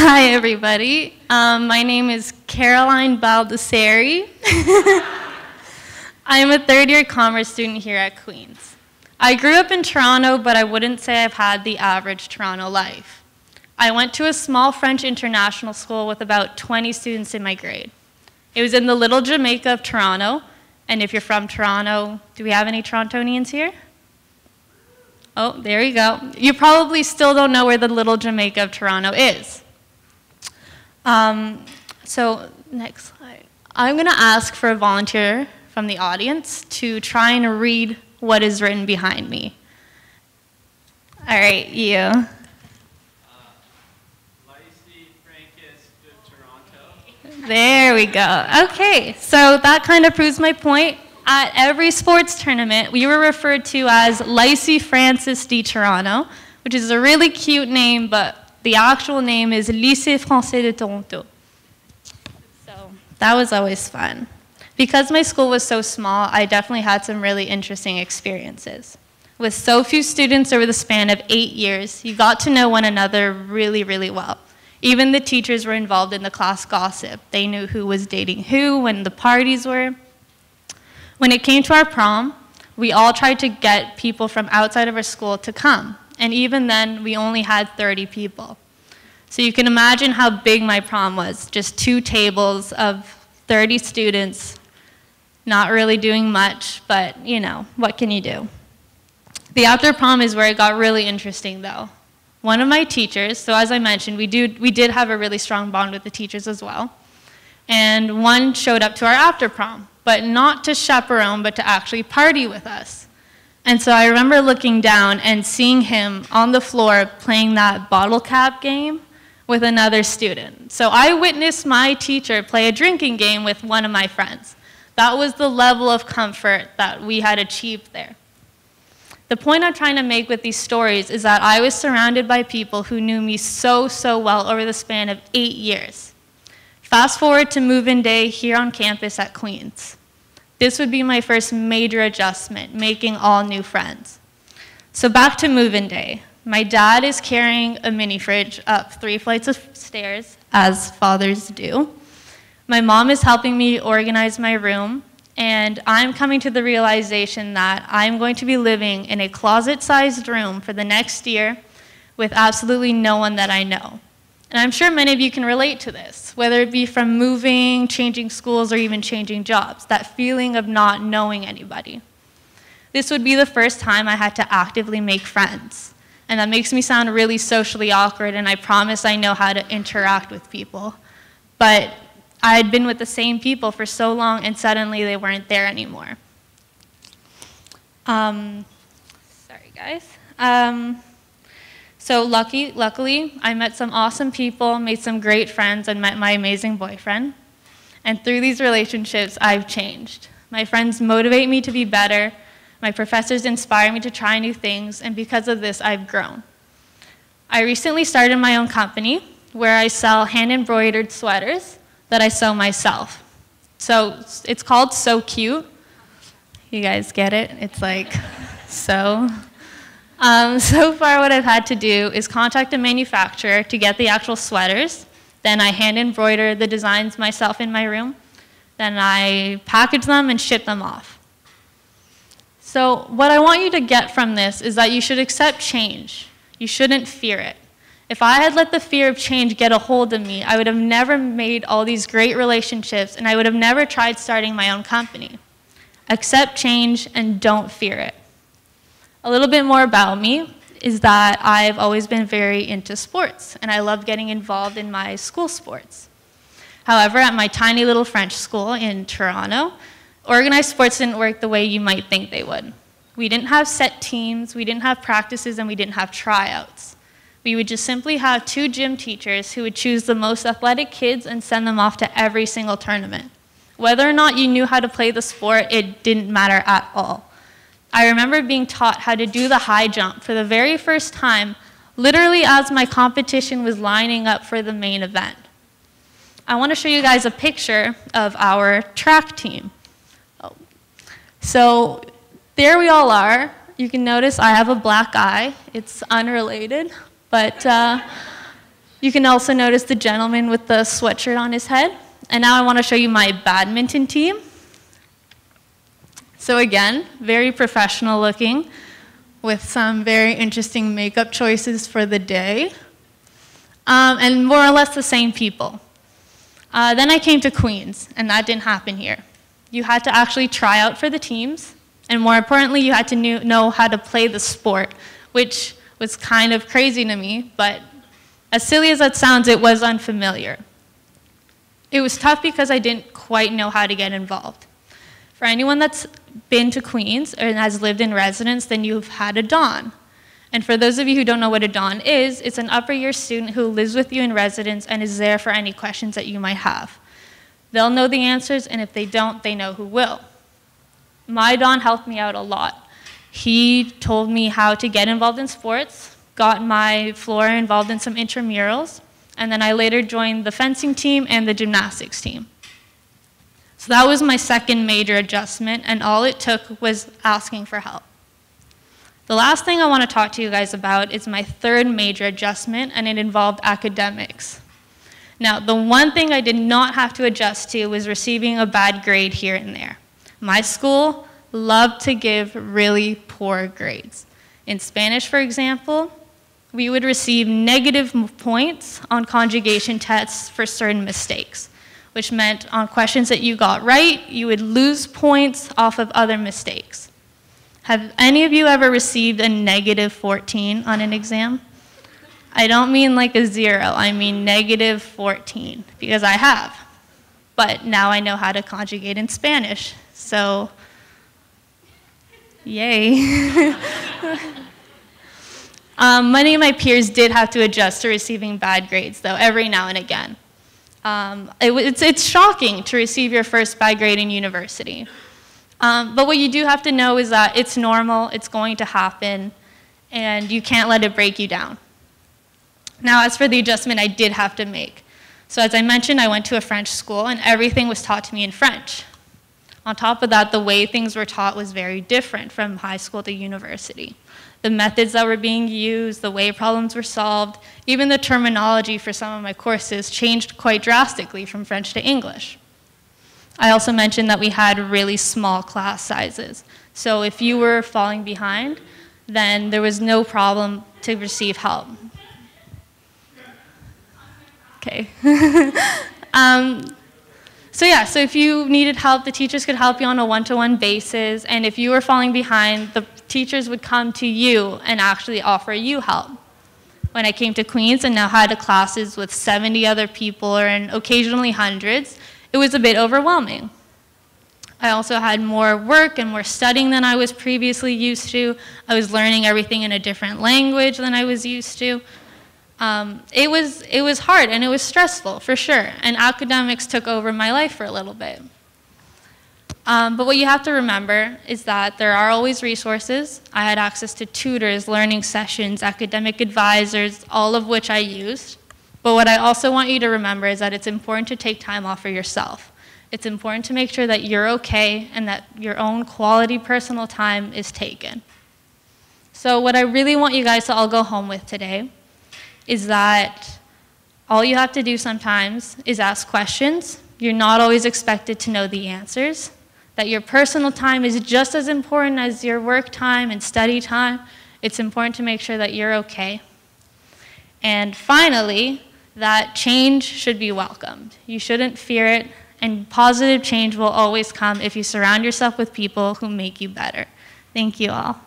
Hi, everybody. My name is Caroline Baldessari. I am a third-year commerce student here at Queen's. I grew up in Toronto, but I wouldn't say I've had the average Toronto life. I went to a small French international school with about 20 students in my grade. It was in the Little Jamaica of Toronto, and if you're from Toronto, do we have any Torontonians here? Oh, there you go. You probably still don't know where the Little Jamaica of Toronto is. So next slide. I'm going to ask for a volunteer from the audience to try and read what is written behind me. All right, you. Lycée Francus de Toronto. There we go. Okay, so that kind of proves my point. At every sports tournament, we were referred to as Lycée Francis de Toronto, which is a really cute name, but the actual name is Lycée Français de Toronto. So that was always fun. Because my school was so small, I definitely had some really interesting experiences. With so few students over the span of 8 years, you got to know one another really, really well. Even the teachers were involved in the class gossip. They knew who was dating who, when the parties were. When it came to our prom, we all tried to get people from outside of our school to come. And even then, we only had 30 people. So you can imagine how big my prom was. Just 2 tables of 30 students, not really doing much, but you know, what can you do? The after prom is where it got really interesting though. One of my teachers, so as I mentioned, we did have a really strong bond with the teachers as well. And one showed up to our after prom, but not to chaperone, but to actually party with us. And so I remember looking down and seeing him on the floor playing that bottle cap game with another student. So I witnessed my teacher play a drinking game with one of my friends. That was the level of comfort that we had achieved there. The point I'm trying to make with these stories is that I was surrounded by people who knew me so, so well over the span of 8 years. Fast forward to move-in day here on campus at Queen's. This would be my first major adjustment, making all new friends. So back to move-in day. My dad is carrying a mini fridge up 3 flights of stairs, as fathers do. My mom is helping me organize my room, and I'm coming to the realization that I'm going to be living in a closet-sized room for the next year with absolutely no one that I know. And I'm sure many of you can relate to this, whether it be from moving, changing schools, or even changing jobs, that feeling of not knowing anybody. This would be the first time I had to actively make friends. And that makes me sound really socially awkward, and I promise I know how to interact with people. But I had been with the same people for so long, and suddenly they weren't there anymore. Sorry, guys. So luckily, I met some awesome people, made some great friends, and met my amazing boyfriend. And through these relationships, I've changed. My friends motivate me to be better. My professors inspire me to try new things, and because of this, I've grown. I recently started my own company where I sell hand-embroidered sweaters that I sew myself. So it's called So Cute. You guys get it? It's like, so. So far what I've had to do is contact a manufacturer to get the actual sweaters. Then I hand embroider the designs myself in my room. Then I package them and ship them off. So what I want you to get from this is that you should accept change. You shouldn't fear it. If I had let the fear of change get a hold of me, I would have never made all these great relationships, and I would have never tried starting my own company. Accept change and don't fear it. A little bit more about me is that I've always been very into sports, and I love getting involved in my school sports. However, at my tiny little French school in Toronto, organized sports didn't work the way you might think they would. We didn't have set teams, we didn't have practices, and we didn't have tryouts. We would just simply have 2 gym teachers who would choose the most athletic kids and send them off to every single tournament. Whether or not you knew how to play the sport, it didn't matter at all. I remember being taught how to do the high jump for the very first time, literally as my competition was lining up for the main event. I want to show you guys a picture of our track team. So there we all are. You can notice I have a black eye. It's unrelated, but You can also notice the gentleman with the sweatshirt on his head. And now I want to show you my badminton team. So again, very professional looking, with some very interesting makeup choices for the day, and more or less the same people. Then I came to Queens, and that didn't happen here. You had to actually try out for the teams, and more importantly, you had to know how to play the sport, which was kind of crazy to me, but as silly as that sounds, it was unfamiliar. It was tough because I didn't quite know how to get involved. For anyone that's been to Queens and has lived in residence, then you've had a Don. And for those of you who don't know what a Don is, it's an upper year student who lives with you in residence and is there for any questions that you might have. They'll know the answers, and if they don't, they know who will. My Don helped me out a lot. He told me how to get involved in sports, got my floor involved in some intramurals, and then I later joined the fencing team and the gymnastics team. So that was my second major adjustment, and all it took was asking for help. The last thing I want to talk to you guys about is my third major adjustment, and it involved academics. Now, the one thing I did not have to adjust to was receiving a bad grade here and there. My school loved to give really poor grades. In Spanish, for example, we would receive negative points on conjugation tests for certain mistakes, which meant on questions that you got right, you would lose points off of other mistakes. Have any of you ever received a negative 14 on an exam? I don't mean like a 0, I mean negative 14, because I have. But now I know how to conjugate in Spanish, so yay. Many of my peers did have to adjust to receiving bad grades, though, every now and again. It's shocking to receive your first bad grade in university. But what you do have to know is that it's normal, it's going to happen, and you can't let it break you down. Now, as for the adjustment I did have to make. So as I mentioned, I went to a French school, and everything was taught to me in French. On top of that, the way things were taught was very different from high school to university. The methods that were being used, the way problems were solved, even the terminology for some of my courses changed quite drastically from French to English. I also mentioned that we had really small class sizes. So if you were falling behind, then there was no problem to receive help. Okay. So if you needed help, the teachers could help you on a one-to-one basis, and if you were falling behind, the teachers would come to you and actually offer you help. When I came to Queens and now had classes with 70 other people and occasionally hundreds, it was a bit overwhelming. I also had more work and more studying than I was previously used to. I was learning everything in a different language than I was used to. It was hard and it was stressful, for sure, and academics took over my life for a little bit. But what you have to remember is that there are always resources. I had access to tutors, learning sessions, academic advisors, all of which I used. But what I also want you to remember is that it's important to take time off for yourself. It's important to make sure that you're okay and that your own quality personal time is taken. So what I really want you guys to all go home with today is that all you have to do sometimes is ask questions. You're not always expected to know the answers. That your personal time is just as important as your work time and study time. It's important to make sure that you're okay. And finally, that change should be welcomed. You shouldn't fear it, and positive change will always come if you surround yourself with people who make you better. Thank you all.